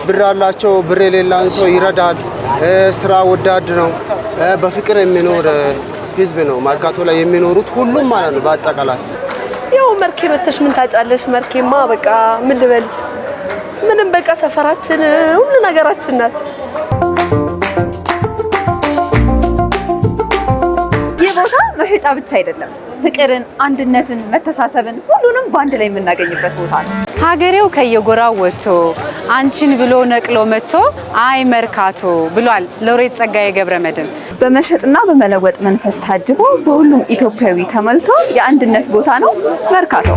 ብር አላቸው ብር የሌላን ሰው ይረዳል ስራ ወዳድ ነው በፍቅር የሚኖር ህዝብ ነው መርካቶ ላይ የሚኖሩት ሁሉም ማለት ነው በአጠቃላይ ያው መርኬ መተሽ ምን ታጫለሽ መርኬማ በቃ ምን ልበልሽ ምንም በቃ ሰፈራችን ሁሉ ነገራችን ናት የቦታ መሸጫ ብቻ አይደለም ፍቅርን አንድነትን መተሳሰብን ሁሉንም ባንድ ላይ የምናገኝበት ቦታ ነው ሀገሬው ከየጎራው ወጥቶ አንቺን ብሎ ነቅሎ መጥቶ አይ መርካቶ ብሏል ሎሬት ጸጋዬ ገብረመድህን በመሸጥና በመለወጥ መንፈስ ታጅቦ በሁሉም ኢትዮጵያዊ ተመልቶ የአንድነት ቦታ ነው መርካቶ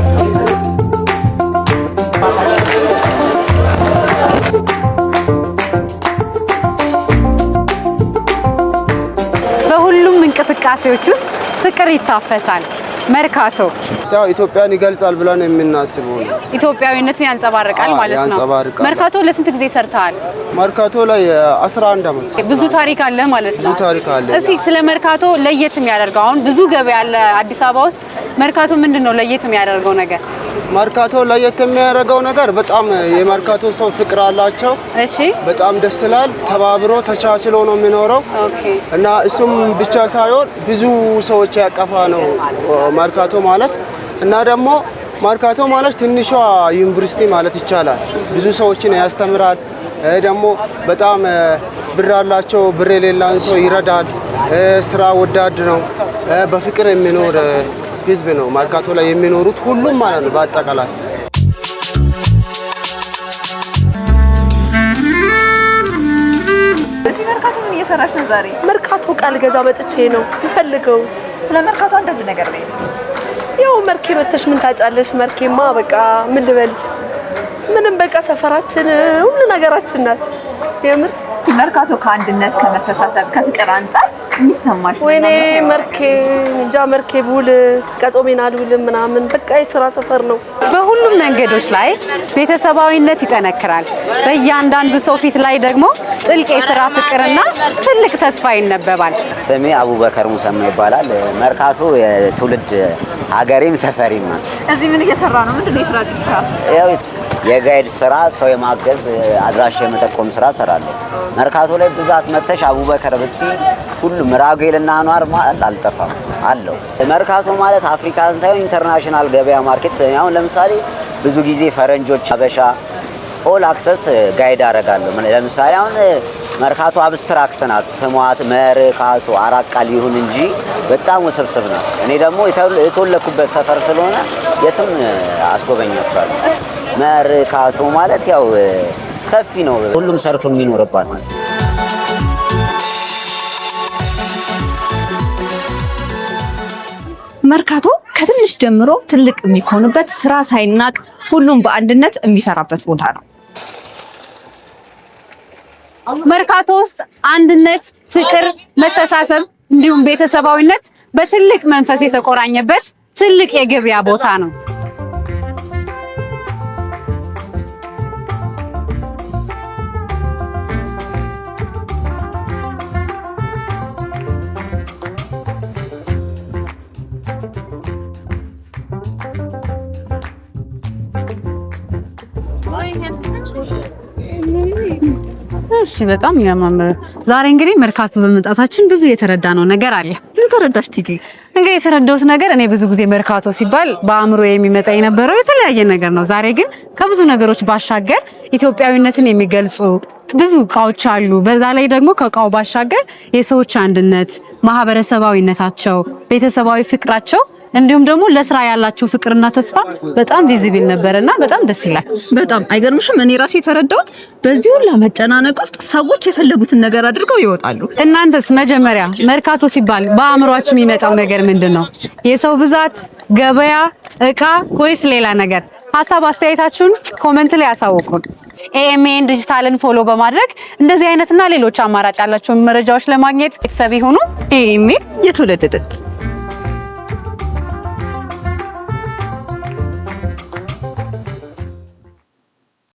በሁሉም እንቅስቃሴዎች ውስጥ ፍቅር ይታፈሳል መርካቶ ያው ኢትዮጵያን ይገልጻል ብለን የምናስበው ኢትዮጵያዊነትን ያንጸባርቃል ማለት ነው መርካቶ ለስንት ጊዜ ሰርተሃል መርካቶ ላይ 11 አመት ብዙ ታሪክ አለ ማለት ነው ብዙ ታሪክ አለ እስኪ ስለ መርካቶ ለየት የሚያደርገው አሁን ብዙ ገበያ አለ አዲስ አበባ ውስጥ መርካቶ ምንድነው ለየት የሚያደርገው ነገር መርካቶ ለየት የሚያደርገው ነገር በጣም የመርካቶ ሰው ፍቅር አላቸው እሺ በጣም ደስ ይላል ተባብሮ ተቻችሎ ነው የሚኖረው ኦኬ እና እሱም ብቻ ሳይሆን ብዙ ሰዎች ያቀፋ ነው መርካቶ ማለት እና ደግሞ መርካቶ ማለት ትንሿ ዩኒቨርሲቲ ማለት ይቻላል ብዙ ሰዎችን ያስተምራል ደግሞ በጣም ብር አላቸው ብር የሌላን ሰው ይረዳል ስራ ወዳድ ነው በፍቅር የሚኖር ህዝብ ነው መርካቶ ላይ የሚኖሩት ሁሉም ማለት ነው በአጠቃላይ መርካቶ ምን እየሰራሽ ነው ዛሬ መርካቶ ቃል ገዛ መጥቼ ነው የምፈልገው ስለ መርካቶ አንዳንድ ነገር ነው ያው መርኬ መተሽ ምን ታጫለሽ መርኬማ በቃ ምን ልበልሽ ምንም በቃ ሰፈራችን ሁሉ ነገራችን ናት የምር መርካቶ ከአንድነት ከመተሳሰብ ከፍቅር አንፃር የሚሰማሽ ወይኔ መርኬ እንጃ መርኬ ቡል ቀጾሜና ዱል ምናምን በቃ የስራ ሰፈር ነው በሁሉም መንገዶች ላይ ቤተሰባዊነት ይጠነክራል በእያንዳንዱ ሰው ፊት ላይ ደግሞ ጥልቅ የሥራ ፍቅርና ትልቅ ተስፋ ይነበባል ስሜ አቡበከር ሙሰማ ይባላል መርካቶ የትውልድ ሀገሬም ሰፈሬም ነው እዚህ ምን እየሰራ ነው ምንድነው የስራ ድርሻ ያው የጋይድ ስራ ሰው የማገዝ አድራሻ የመጠቆም ስራ ሰራለሁ መርካቶ ላይ ብዛት መተሽ አቡበከር ብቲ ሁሉም ራጉኤልና አንዋር ማለት አልጠፋም አለው መርካቶ ማለት አፍሪካን ሳይሆን ኢንተርናሽናል ገበያ ማርኬት አሁን ለምሳሌ ብዙ ጊዜ ፈረንጆች አበሻ ኦል አክሰስ ጋይድ አደርጋለሁ ለምሳሌ አሁን መርካቶ አብስትራክት ናት ስሟት መርካቶ አራት ቃል ይሁን እንጂ በጣም ውስብስብ ናት እኔ ደግሞ የተወለኩበት ሰፈር ስለሆነ የትም አስጎበኛቸዋለሁ መርካቶ ማለት ያው ሰፊ ነው ሁሉም ሰርቶ የሚኖርባት ማለት መርካቶ ከትንሽ ጀምሮ ትልቅ የሚሆንበት ስራ ሳይናቅ ሁሉም በአንድነት የሚሰራበት ቦታ ነው መርካቶ ውስጥ አንድነት ፍቅር መተሳሰብ እንዲሁም ቤተሰባዊነት በትልቅ መንፈስ የተቆራኘበት ትልቅ የገበያ ቦታ ነው እሺ በጣም ያማምር ዛሬ እንግዲህ መርካቶ በመጣታችን ብዙ የተረዳነው ነገር አለ ተረዳሽ ቲጂ እንግዲህ የተረዳሁት ነገር እኔ ብዙ ጊዜ መርካቶ ሲባል በአእምሮ የሚመጣ የነበረው የተለያየ ነገር ነው ዛሬ ግን ከብዙ ነገሮች ባሻገር ኢትዮጵያዊነትን የሚገልጹ ብዙ እቃዎች አሉ በዛ ላይ ደግሞ ከእቃው ባሻገር የሰዎች አንድነት ማህበረሰባዊነታቸው ቤተሰባዊ ፍቅራቸው እንዲሁም ደግሞ ለስራ ያላቸው ፍቅርና ተስፋ በጣም ቪዚብል ነበርና በጣም ደስ ይላል በጣም አይገርምሽም እኔ ራሴ የተረዳሁት በዚህ ሁሉ መጨናነቅ ውስጥ ሰዎች የፈለጉትን ነገር አድርገው ይወጣሉ እናንተስ መጀመሪያ መርካቶ ሲባል በአእምሯችሁ የሚመጣው ነገር ምንድነው የሰው ብዛት ገበያ እቃ ወይስ ሌላ ነገር ሐሳብ አስተያየታችሁን ኮሜንት ላይ አሳውቁን ኤኤምኤን ዲጂታልን ፎሎ በማድረግ እንደዚህ አይነትና ሌሎች አማራጭ ያላችሁ መረጃዎች ለማግኘት ቤተሰብ ይሁኑ ኤኤምኤን የትውልድ ድምጽ